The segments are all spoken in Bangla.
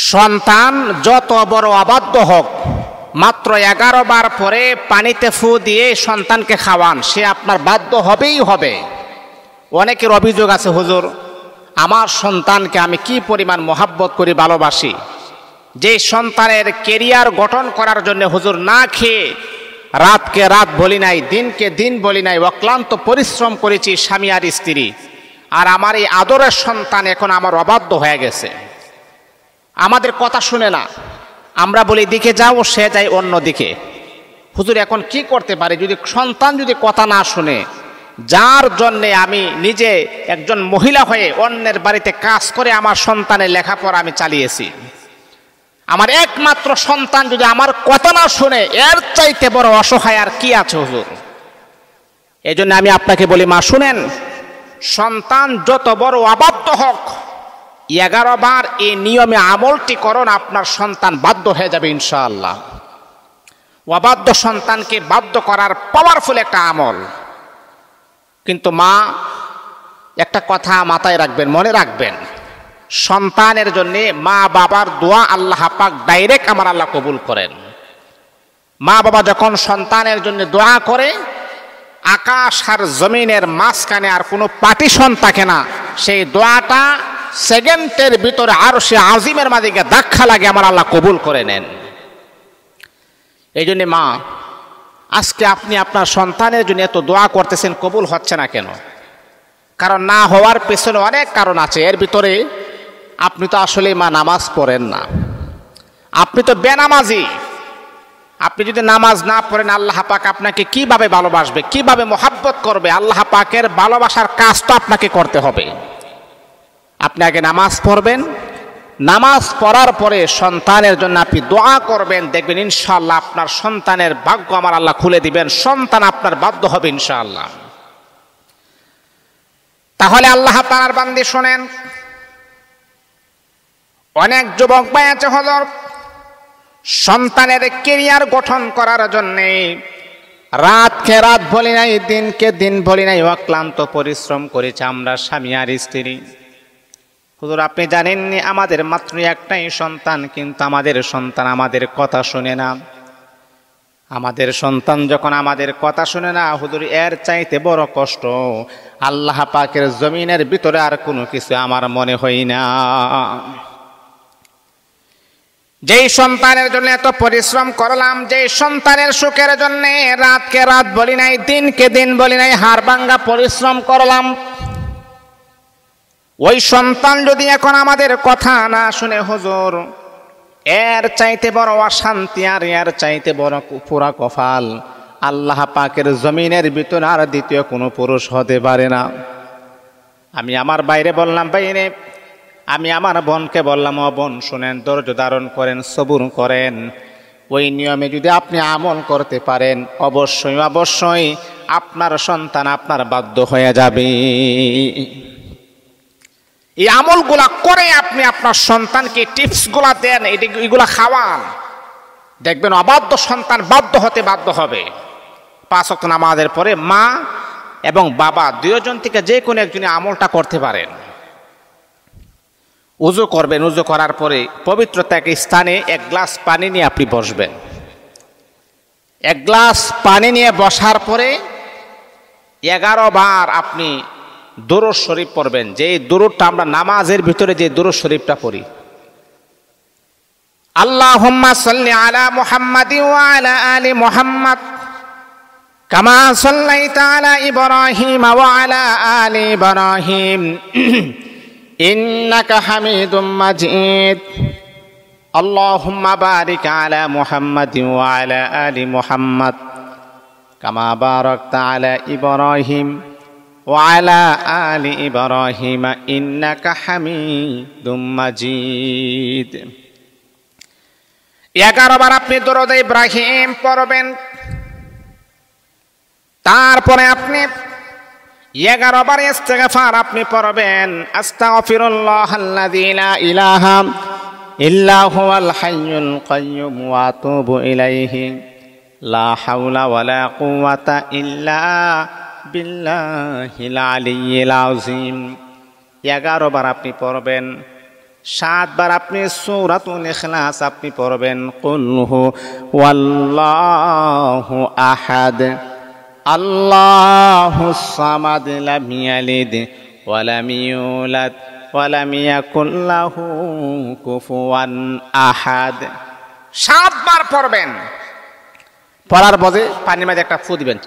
সন্তান যত বড় অবাধ্য হোক, মাত্র 11 বার পরে পানিতে ফু দিয়ে সন্তানকে খাওয়ান, সে আপনার বাধ্য হবেই হবে। অনেকের অভিযোগ আছে, হুজুর আমার সন্তানকে আমি কি পরিমাণ মহাব্বত করি, ভালোবাসি, যে সন্তানের কেরিয়ার গঠন করার জন্য হুজুর না খেয়ে রাতকে রাত বলি নাই, দিনকে দিন বলি নাই, অক্লান্ত পরিশ্রম করেছি স্বামী আর স্ত্রী, আর আমার এই আদরের সন্তান এখন আমার অবাধ্য হয়ে গেছে, আমাদের কথা শুনে না। আমরা বলি দিকে যাও, সে যায় অন্য দিকে। হুজুর এখন কি করতে পারি যদি সন্তান যদি কথা না শুনে? যার জন্যে আমি নিজে একজন মহিলা হয়ে অন্যের বাড়িতে কাজ করে আমার সন্তানের লেখাপড়া আমি চালিয়েছি, আমার একমাত্র সন্তান যদি আমার কথা না শুনে, এর চাইতে বড় অসহায় আর কি আছে হুজুর? এই জন্য আমি আপনাকে বলি, মা শুনেন, সন্তান যত বড় অবাধ্য হোক, 11 বার এই নিয়মে আমলটি করুন, আপনার সন্তান বাধ্য হয়ে যাবে ইনশাআল্লাহ। অবাধ্য সন্তানকে বাধ্য করার পাওয়ারফুল একটা আমল। কিন্তু মা, একটা কথা মাথায় রাখবেন, মনে রাখবেন, সন্তানের জন্য মা বাবার দোয়া আল্লাহ পাক ডাইরেক্ট আমার আল্লাহ কবুল করেন। মা বাবা যখন সন্তানের জন্য দোয়া করে, আকাশ আর জমিনের মাঝখানে আর কোনো পার্টিশন থাকে না, সেই দোয়াটা সেকেন্ডের ভিতরে আরশে আজিমের মাঝে গিয়ে ধাক্কা লাগে, আমার আল্লাহ কবুল করে নেন। এই জন্য মা, আজকে আপনি আপনার সন্তানের জন্য এত দোয়া করতেছেন, কবুল হচ্ছে না কেন? কারণ না হওয়ার পেছনে অনেক কারণ আছে। এর ভিতরে আপনি তো আসলে মা নামাজ পড়েন না, আপনি তো বেনামাজি। আপনি যদি নামাজ না পড়েন, আল্লাহ পাক আপনাকে কিভাবে ভালোবাসবে, কিভাবে মোহাব্বত করবে? আল্লাহ পাকের ভালোবাসার কাজ তো আপনাকে করতে হবে। আপনি আগে নামাজ পড়বেন, নামাজ পড়ার পরে সন্তানের জন্য আপনি দোয়া করবেন, দেখবেন ইনশাআল্লাহ আপনার সন্তানের ভাগ্য আমার আল্লাহ খুলে দিবেন, সন্তান আপনার বাধ্য হবে ইনশাআল্লাহ। তাহলে আল্লাহ তাআলার বান্দী শোনেন, অনেক যুবক ভাই আছে হলো সন্তানের কেরিয়ার গঠন করার জন্যে রাতকে রাত বলি নাই, দিনকে দিন বলি নাই, অক্লান্ত পরিশ্রম করেছে আমরা স্বামী আর স্ত্রী। হুজুর আপনি জানেননি আমাদের মাত্র একটাই সন্তান, কিন্তু আমাদের সন্তান আমাদের কথা শুনে না। আমাদের সন্তান যখন আমাদের কথা শুনে না হুজুর, এর চাইতে বড় কষ্ট আল্লাহ পাকের জমিনের ভিতরে আর কোনো কিছু আমার মনে হয় না। যেই সন্তানের জন্য এত পরিশ্রম করলাম, যেই সন্তানের সুখের জন্য রাতকে রাত বলি নাই, দিনকে দিন বলি নাই, হাড় ভাঙ্গা পরিশ্রম করলাম, ওই সন্তান যদি এখন আমাদের কথা না শুনে হুজুর, এর চাইতে বড় অশান্তি আর এর চাইতে বড় পুরা কপাল আল্লাহ পাকের জমিনের ভিতর আর দ্বিতীয় কোনো পুরুষ হতে পারে না। আমি আমার বাইরে বললাম, বাইরে আমি আমার বোনকে বললাম, ও বোন শুনেন, ধৈর্য ধারণ করেন, সবুর করেন, ওই নিয়মে যদি আপনি আমল করতে পারেন, অবশ্যই অবশ্যই আপনার সন্তান আপনার বাধ্য হয়ে যাবে। এই আমলগুলা করে আপনি আপনার সন্তানকে টিপসগুলা দেন, এগুলা খাওয়ান, দেখবেন অবাধ্য সন্তান বাধ্য হতে বাধ্য হবে। 5 ওয়াক্ত নামাজের পরে মা এবং বাবা দুইজন থেকে যে কোনো একজনই আমলটা করতে পারেন। উযু করবেন, উযু করার পরে পবিত্রতা এক স্থানে 1 গ্লাস পানি নিয়ে আপনি বসবেন। 1 গ্লাস পানি নিয়ে বসার পরে 11 বার আপনি দুরূদ শরীফ পড়বেন। যে দুরূদটা আমরা নামাজের ভিতরে যে দুরূদ শরীফটা পড়ি, আল্লাহুম্মা সাল্লি আলা মুহাম্মাদিন ওয়া আলা আলি মুহাম্মাদ কামা সাল্লাইতা আলা ইব্রাহিম ওয়া আলা আলি ইব্রাহিম ইন্নাকা হামিদুম মাজিদ। আল্লাহুম্মা বারিক আলা মুহাম্মাদিন ওয়া আলা আলি মুহাম্মাদ কামা বারাকতা আলা ইব্রাহিম ওয়া আলা আলি ইব্রাহিম ইন্নাকা হামিদুম মাজিদ। 11 বার আপনি দরুদ ইব্রাহিম পড়বেন। তারপরে আপনি 11 বার ইস্তিগফার আপনি পড়বেন। আস্তাগফিরুল্লাহাল্লাযী লা ইলাহা ইল্লা হুয়াল হাইয়ুল কাইয়্যুম ওয়া আতুবু ইলাইহি লা হাওলা ওয়ালা কুওয়াতা ইল্লা বিল্লাহিল আলিয়্যিল আযীম। 11 বার আপনি পড়বেন। 7 বার আপনি সূরাতুল ইখলাস আপনি পড়বেন, কুল হুয়াল্লাহু আহাদ আল্লাহুস সামাদ লাম ইয়ালিদ ওয়া লাম ইউলাদ ওয়া লাম ইয়াকুল লাহু কুফুয়ান আহাদ। 7 বার পড়বেন, পড়ার পরে পানির মাঝে একটা ফু দিবেন।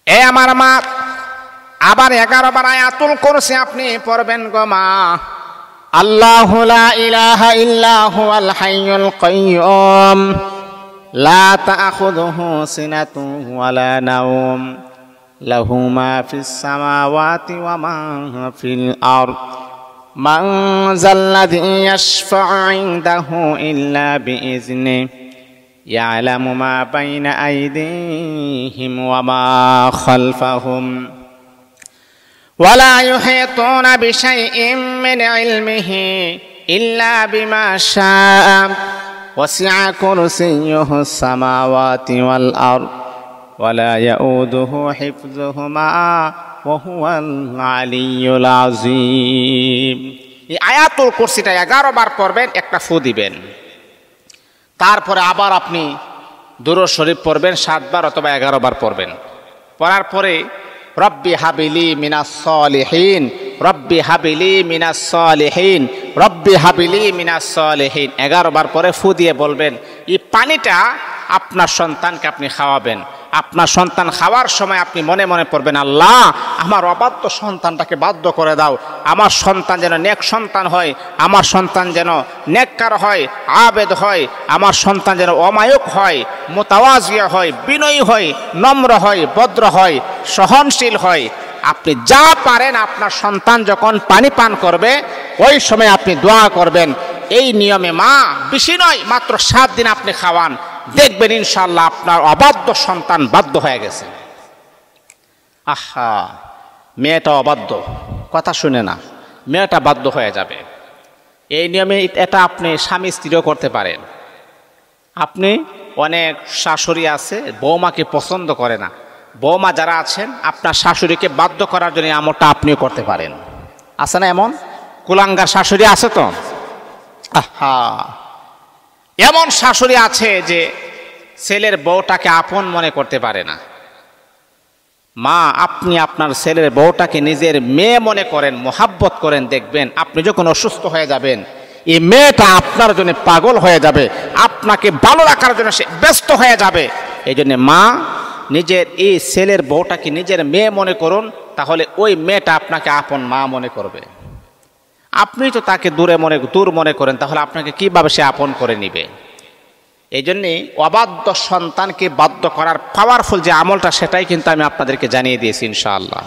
এ আমার মা, আবার 11 বার আয়াতুল কুরসি আপনি পড়বেন গো মা। আল্লাহু লা ইলাহা ইল্লা হুয়াল হাইয়ুল কাইয়্যুম লা তাখুযুহু সিনাতুন ওয়ালা নাওম লাহু মা ফিস সামাওয়াতি ওয়া মা ফিল আরদ মান যাল্লাযী ইয়াশফা'ু ইনদাহু ইল্লা বিইজনিহি ইয়ালামু মা বাইনা আইদিহিম ওয়া মা খালফাহুম ওয়ালা ইউহিতুনা বিশাইইন মিন ইলমিহি ইল্লা বিমা শাআ ওয়াসি'a কুরসিয়্যুহুস সামাওয়াতি ওয়াল আরদ ওয়ালা ইয়াউদুহু হিফযুহুমা ওয়া হুয়াল আলিয়্যুল আযীম। এই আয়াতুল কুরসিটা 11 বার পড়বেন, একটা ফু দিবেন। তারপরে আবার আপনি দুরূদ শরীফ পড়বেন 7 বার অথবা 11 বার পড়বেন। পড়ার পরে রব্বি হাবিলি মিনাস সালিহিন, রব্বি হাবিলি মিনাস সালিহিন, রব্বি হাবিলি মিনাস সালিহিন 11 বার পরে ফু দিয়ে বলবেন। এই পানিটা আপনার সন্তানকে আপনি খাওয়াবেন। আপনার সন্তান খাওয়ার সময় আপনি মনে মনে পড়বেন, আল্লাহ আমার অবাধ্য সন্তানটাকে বাধ্য করে দাও, আমার সন্তান যেন নেক সন্তান হয়, আমার সন্তান যেন নেককার হয়, আবেদ হয়, আমার সন্তান যেন অমায়ক হয়, মুতাওয়াজিয়া হয়, বিনয়ী হয়, নম্র হয়, ভদ্র হয়, সহনশীল হয়। আপনি যা পারেন আপনার সন্তান যখন পানি পান করবে ওই সময় আপনি দোয়া করবেন। এই নিয়মে মা, বেশি নয়, মাত্র 7 দিন আপনি খাওয়ান, দেখবেন ইনশাআল্লাহ আপনার অবাধ্য সন্তান বাধ্য হয়ে গেছে। আহা, মেয়েটা অবাধ্য, কথা শুনে না, মেয়েটা বাধ্য হয়ে যাবে। এই নিয়মে এটা আপনি স্বামী স্ত্রীও করতে পারেন। আপনি অনেক শাশুড়ি আছে বৌমাকে পছন্দ করে না, বৌমা যারা আছেন আপনার শাশুড়িকে বাধ্য করার জন্য আমলটা আপনিও করতে পারেন। আছে না এমন কুলাঙ্গার শাশুড়ি? আছে তো। আহা, এমন শাশুড়ি আছে যে ছেলের বউটাকে আপন মনে করতে পারে না। মা, আপনি আপনার ছেলের বউটাকে নিজের মেয়ে মনে করেন, মোহাব্বত করেন, দেখবেন আপনি যখন অসুস্থ হয়ে যাবেন এই মেয়েটা আপনার জন্য পাগল হয়ে যাবে, আপনাকে ভালো রাখার জন্য সে ব্যস্ত হয়ে যাবে। এই জন্য মা, নিজের এই ছেলের বউটাকে নিজের মেয়ে মনে করুন, তাহলে ওই মেয়েটা আপনাকে আপন মা মনে করবে। আপনি তো তাকে দূর মনে করেন, তাহলে আপনাকে কিভাবে সে আপন করে নিবে? এই জন্যে অবাধ্য সন্তানকে বাধ্য করার পাওয়ারফুল যে আমলটা, সেটাই কিন্তু আমি আপনাদেরকে জানিয়ে দিয়েছি ইনশাআল্লাহ।